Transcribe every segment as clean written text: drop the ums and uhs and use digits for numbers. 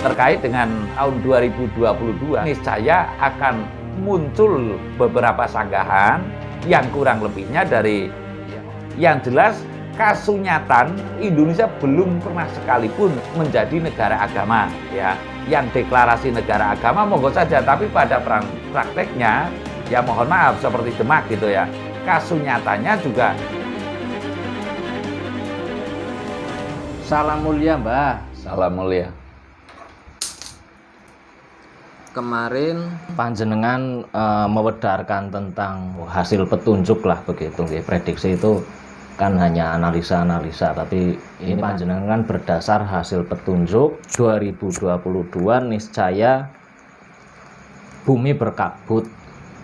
terkait dengan tahun 2022 niscaya akan muncul beberapa sanggahan yang kurang lebihnya dari yang jelas kasunyatan Indonesia belum pernah sekalipun menjadi negara agama ya. Yang deklarasi negara agama monggo saja, tapi pada prakteknya ya mohon maaf seperti Demak gitu ya. Kasunyatanya juga. Salam mulia Mbah. Salam mulia. Kemarin panjenengan mewedarkan tentang hasil petunjuk lah begitu, prediksi itu kan hanya analisa-analisa, tapi ini panjenengan kan berdasar hasil petunjuk 2022 niscaya bumi berkabut.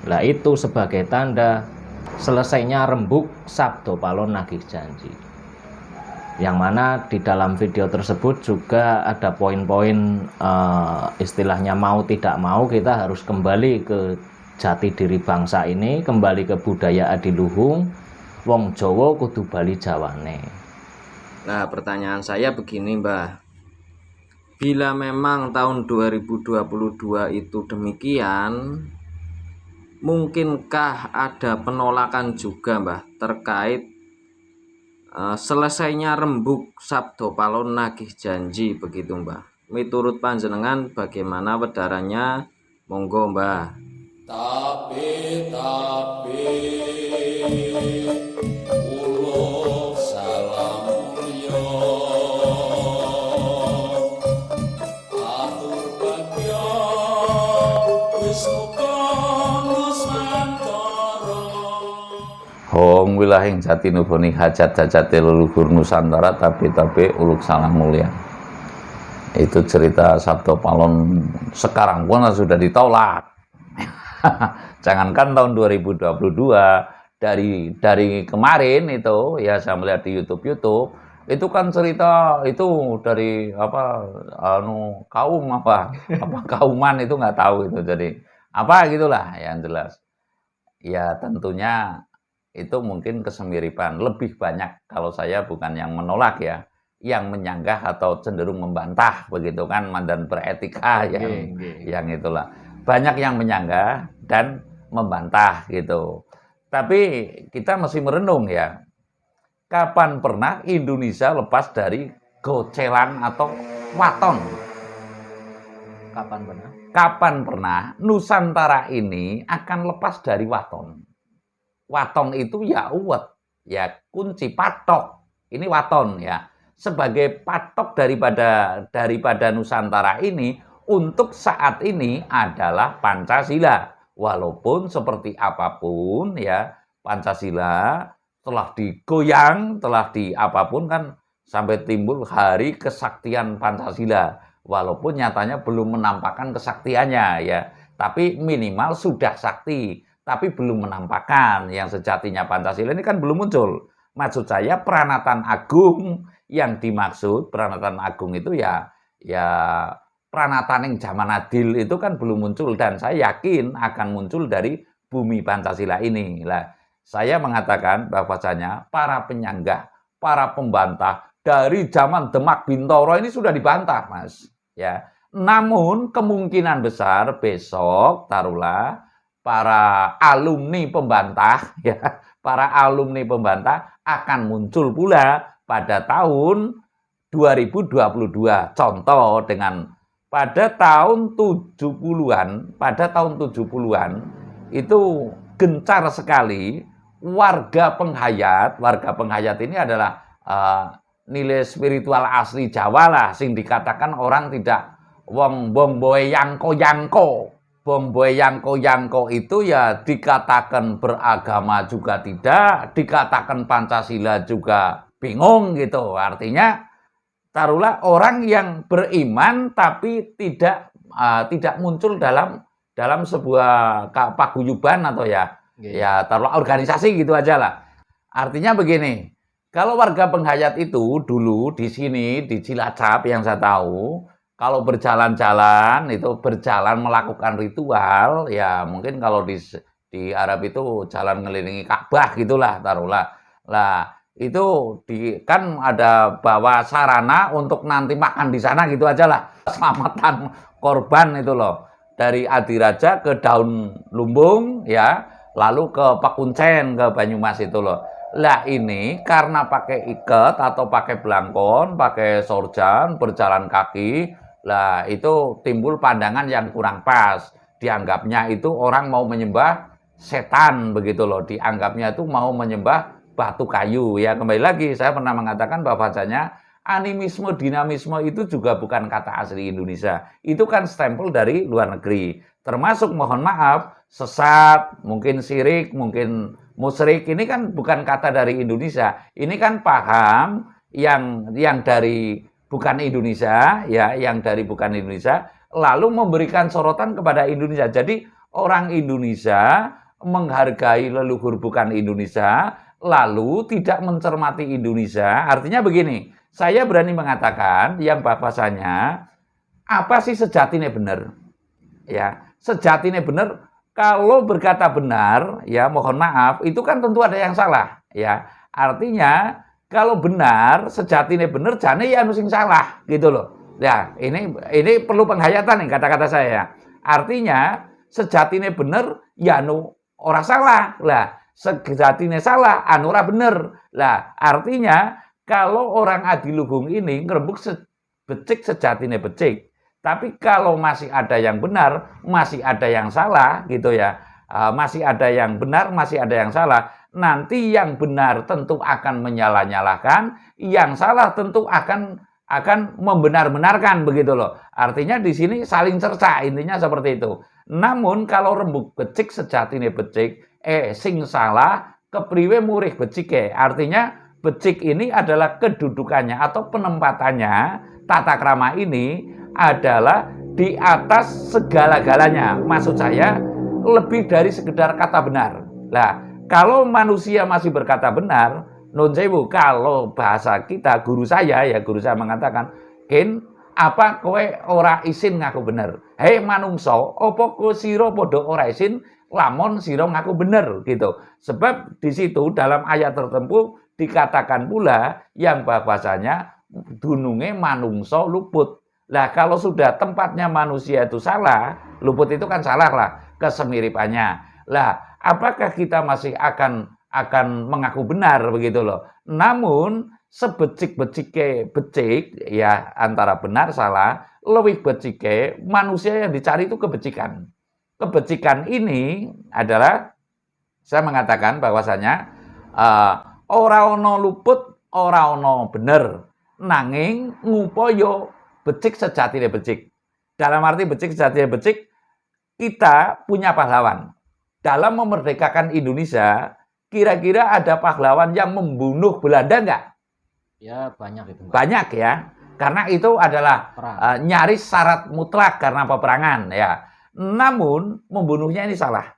Lah itu sebagai tanda selesainya rembuk Sabdo Palon Nagih Janji. Yang mana di dalam video tersebut juga ada poin-poin istilahnya mau tidak mau kita harus kembali ke jati diri bangsa ini, kembali ke budaya adiluhung, wong Jawa kudu bali jawane. Nah, pertanyaan saya begini, Mbah. Bila memang tahun 2022 itu demikian, mungkinkah ada penolakan juga, Mbah, terkait selesainya rembuk Sabdo Palon Nagih Janji begitu, Mbah? Miturut panjenengan bagaimana wedarannya? Monggo, Mbah. Tapi ulo salam mulya atur bagya Wisnu Nusantara. Hong wilahing jati nuboni hajat-hajate leluhur Nusantara tapi uluk salam mulia. Itu cerita Sabdo Palon sekarang pun sudah ditolak. Jangankan tahun 2022, dari kemarin itu ya saya melihat di YouTube itu kan cerita itu dari kauman itu nggak tahu itu jadi apa gitulah yang jelas. Ya tentunya itu mungkin kesemiripan, lebih banyak kalau saya bukan yang menolak ya, yang menyanggah atau cenderung membantah begitu kan, mandan beretika yang itulah. Banyak yang menyanggah dan membantah gitu. Tapi kita mesti merenung ya, kapan pernah Indonesia lepas dari gocelan atau waton? Kapan pernah Nusantara ini akan lepas dari waton? Waton itu ya uwet, ya kunci patok. Ini waton ya, sebagai patok daripada Nusantara ini untuk saat ini adalah Pancasila. Walaupun seperti apapun ya, Pancasila telah digoyang, telah apapun kan sampai timbul hari kesaktian Pancasila. Walaupun nyatanya belum menampakkan kesaktiannya ya, tapi minimal sudah sakti. Tapi belum menampakkan yang sejatinya Pancasila ini kan belum muncul. Maksud saya peranatan agung yang dimaksud, peranatan agung itu ya peranatan yang zaman adil itu kan belum muncul. Dan saya yakin akan muncul dari bumi Pancasila ini. Lah, saya mengatakan bahwasanya para penyanggah, para pembantah dari zaman Demak Bintoro ini sudah dibantah, Mas. Ya, namun kemungkinan besar besok taruhlah para alumni pembantah ya, para alumni pembantah akan muncul pula pada tahun 2022. Contoh dengan pada tahun 70-an, itu gencar sekali warga penghayat ini adalah nilai spiritual asli Jawa lah, sing dikatakan orang tidak wong boe yangko-yangko. Bomboy yangko itu ya dikatakan beragama juga tidak, dikatakan Pancasila juga bingung gitu. Artinya taruhlah orang yang beriman tapi tidak muncul dalam sebuah paguyuban atau ya taruhlah organisasi gitu aja lah. Artinya begini, kalau warga penghayat itu dulu di sini di Cilacap yang saya tahu, kalau berjalan-jalan itu melakukan ritual ya, mungkin kalau di Arab itu jalan ngelilingi Ka'bah gitulah taruhlah. Lah itu kan ada bawa sarana untuk nanti makan di sana gitu aja lah. Selamatan korban itu loh. Dari Adiraja ke Daun Lumbung ya, lalu ke Pekuncen ke Banyumas itu loh. Lah ini karena pakai iket atau pakai belangkon, pakai sorjan, berjalan kaki, lah itu timbul pandangan yang kurang pas. Dianggapnya itu orang mau menyembah setan begitu loh. Dianggapnya itu mau menyembah batu kayu ya. Kembali lagi saya pernah mengatakan bahwasanya animisme, dinamisme itu juga bukan kata asli Indonesia. Itu kan stempel dari luar negeri. Termasuk mohon maaf, sesat, mungkin syirik, mungkin musyrik. Ini kan bukan kata dari Indonesia. Ini kan paham yang dari bukan Indonesia, ya, yang dari bukan Indonesia, lalu memberikan sorotan kepada Indonesia. Jadi orang Indonesia menghargai leluhur bukan Indonesia, lalu tidak mencermati Indonesia. Artinya begini, saya berani mengatakan yang bahwasanya apa sih sejatinya benar? Ya, sejatinya benar kalau berkata benar, ya mohon maaf, itu kan tentu ada yang salah, ya. Artinya kalau benar, sejatinya benar, jane ya anu sing salah, gitu loh. Ya, ini perlu penghayatan nih kata-kata saya. Artinya sejatinya benar, ya anu ora salah. Lah, sejatinya salah, anu ora bener. Lah, artinya kalau orang adiluhung ini ngerembuk becik sejatinya becik. Tapi kalau masih ada yang benar, masih ada yang salah gitu ya. Masih ada yang benar, masih ada yang salah. Nanti yang benar tentu akan menyalah-nyalahkan, yang salah tentu akan membenar-benarkan begitu loh. Artinya di sini saling cerca, intinya seperti itu. Namun kalau rembuk becik sejatine becik, sing salah kepriwe murih becike. Artinya becik ini adalah kedudukannya atau penempatannya, tata krama ini adalah di atas segala-galanya. Maksud saya lebih dari sekedar kata benar. Lah, kalau manusia masih berkata benar, nun sewu, kalau bahasa kita, guru saya mengatakan, Ken, apa kowe ora isin ngaku bener? Hei manungso, opo kowe sira padha ora isin lamun sira ngaku bener gitu. Sebab di situ dalam ayat tertentu dikatakan pula yang bahwasanya dununge manungso luput. Lah kalau sudah tempatnya manusia itu salah, luput itu kan salah lah kesemiripannya. Lah, apakah kita masih akan mengaku benar begitu loh. Namun sebecik-becike becik ya antara benar salah, lebih becike manusia yang dicari itu kebecikan. Kebecikan ini adalah saya mengatakan bahwasanya ora ono luput, ora ono bener, nanging ngupaya becik sejatine becik. Dalam arti becik sejatine becik, kita punya pahlawan. Dalam memerdekakan Indonesia, kira-kira ada pahlawan yang membunuh Belanda enggak? Ya, banyak itu, Mbak. Banyak ya. Karena itu adalah nyaris syarat mutlak karena peperangan ya. Namun membunuhnya ini salah.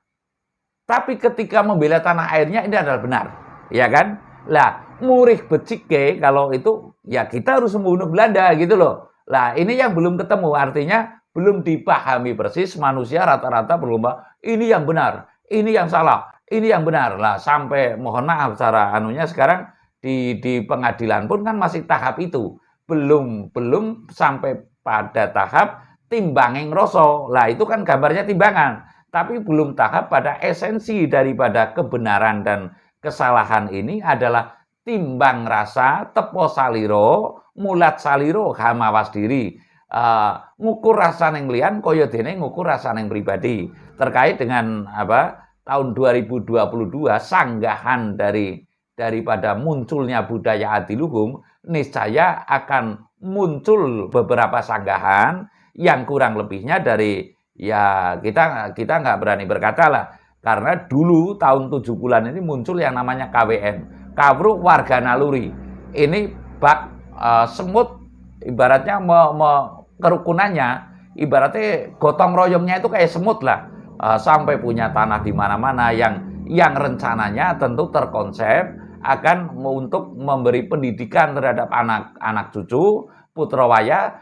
Tapi ketika membela tanah airnya ini adalah benar, ya kan? Lah, murih becike kalau itu ya kita harus membunuh Belanda gitu loh. Lah, ini yang belum ketemu, artinya belum dipahami persis manusia rata-rata berlomba ini yang benar, ini yang salah, ini yang benar. Lah, sampai mohon maaf cara anunya sekarang di pengadilan pun kan masih tahap itu. Belum sampai pada tahap timbanging rasa. Lah, itu kan gambarnya timbangan. Tapi belum tahap pada esensi daripada kebenaran dan kesalahan ini adalah timbang rasa, tepo saliro, mulat saliro, hamawas diri. Ngukur rasa neng lian, kaya dene ngukur rasa neng pribadi. Terkait dengan tahun 2022 sanggahan daripada munculnya budaya adiluhung, niscaya akan muncul beberapa sanggahan yang kurang lebihnya dari ya kita nggak berani berkata lah, karena dulu tahun 70-an ini muncul yang namanya KWN, Kawruh Warga Naluri. Ini bak semut ibaratnya kerukunannya, ibaratnya gotong royongnya itu kayak semut lah, sampai punya tanah di mana-mana yang rencananya tentu terkonsep akan untuk memberi pendidikan terhadap anak cucu putra waya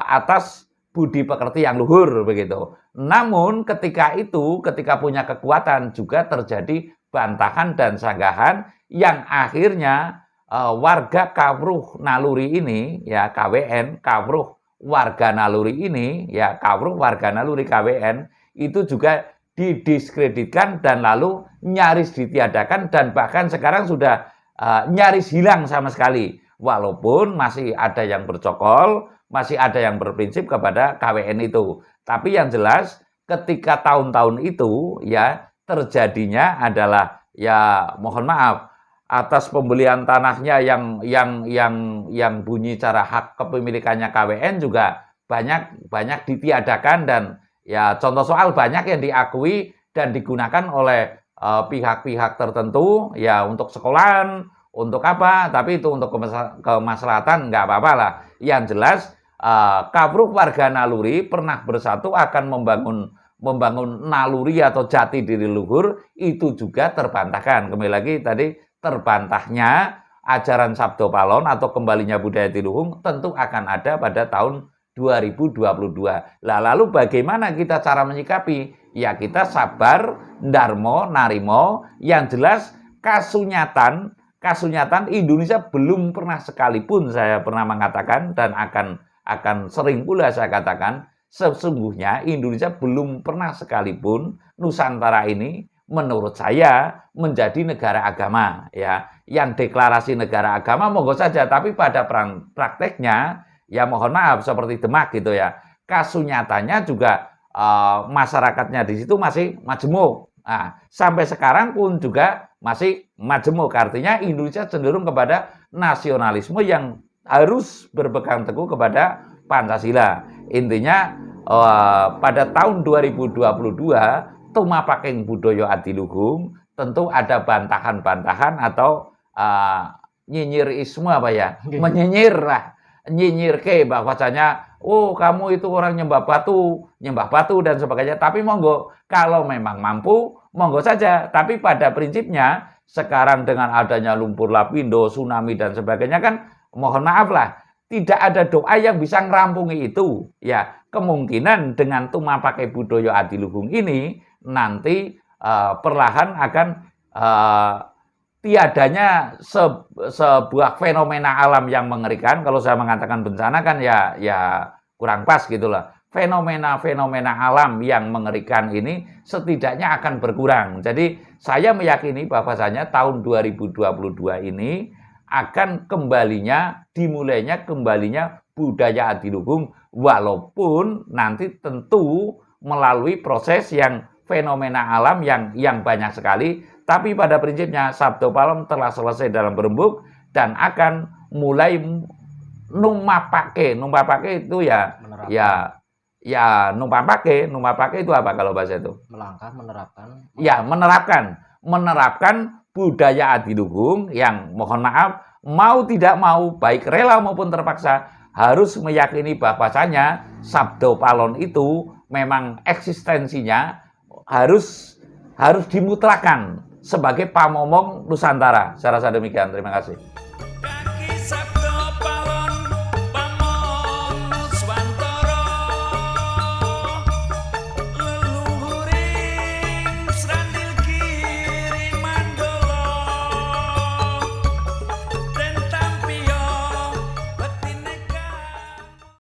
atas budi pekerti yang luhur begitu. Namun ketika punya kekuatan juga terjadi bantahan dan sanggahan yang akhirnya warga Kawruh Naluri ini ya KWN Kawruh warga Naluri ini ya Kawruh warga Naluri KWN itu juga didiskreditkan dan lalu nyaris ditiadakan dan bahkan sekarang sudah nyaris hilang sama sekali. Walaupun masih ada yang bercokol, masih ada yang berprinsip kepada KWN itu. Tapi yang jelas ketika tahun-tahun itu ya terjadinya adalah ya mohon maaf atas pembelian tanahnya yang bunyi cara hak kepemilikannya KWN juga banyak ditiadakan dan ya contoh soal banyak yang diakui dan digunakan oleh pihak-pihak tertentu ya untuk sekolahan, untuk apa, tapi itu untuk kemaslahatan nggak apa-apa lah. Yang jelas Kawruh warga Naluri pernah bersatu akan membangun naluri atau jati diri luhur, itu juga terbantahkan. Kembali lagi tadi terbantahnya ajaran Sabdo Palon atau kembalinya budaya Tiluhung tentu akan ada pada tahun 2022. Lah lalu bagaimana kita cara menyikapi? Ya kita sabar, ndarmo, narimo, yang jelas kasunyatan Indonesia belum pernah sekalipun saya pernah mengatakan dan akan sering pula saya katakan sesungguhnya Indonesia belum pernah sekalipun Nusantara ini menurut saya menjadi negara agama ya. Yang deklarasi negara agama monggo saja tapi pada prakteknya ya mohon maaf seperti Demak gitu ya. Kasunyatanya juga masyarakatnya di situ masih majemuk. Nah, sampai sekarang pun juga masih majemuk. Artinya Indonesia cenderung kepada nasionalisme yang harus berpegang teguh kepada Pancasila. Intinya pada tahun 2022 tumapaking budaya adiluhung tentu ada bantahan-bantahan atau nyinyirisme apa ya? Menyinyir lah. Nyinyir ke bahwasanya oh kamu itu orang nyembah batu dan sebagainya. Tapi monggo kalau memang mampu monggo saja. Tapi pada prinsipnya sekarang dengan adanya lumpur lapindo, tsunami dan sebagainya kan mohon maaf lah tidak ada doa yang bisa ngerampungi itu. Ya kemungkinan dengan tumapakai budaya adiluhung ini nanti perlahan akan tiadanya sebuah fenomena alam yang mengerikan. Kalau saya mengatakan bencana kan ya kurang pas gitulah. Fenomena alam yang mengerikan ini setidaknya akan berkurang. Jadi saya meyakini bahwasanya tahun 2022 ini akan dimulainya budaya adiluhung walaupun nanti tentu melalui proses yang fenomena alam yang banyak sekali. Tapi pada prinsipnya Sabdo Palon telah selesai dalam berembuk dan akan mulai numapake itu ya menerapkan. ya numpapake itu apa kalau bahasa itu? Melangkah, menerapkan. Ya, menerapkan budaya adiluhung yang mohon maaf mau tidak mau baik rela maupun terpaksa harus meyakini bahwasanya Sabdo Palon itu memang eksistensinya harus dimutlakkan sebagai pamomong Nusantara. Saya rasa demikian. Terima kasih.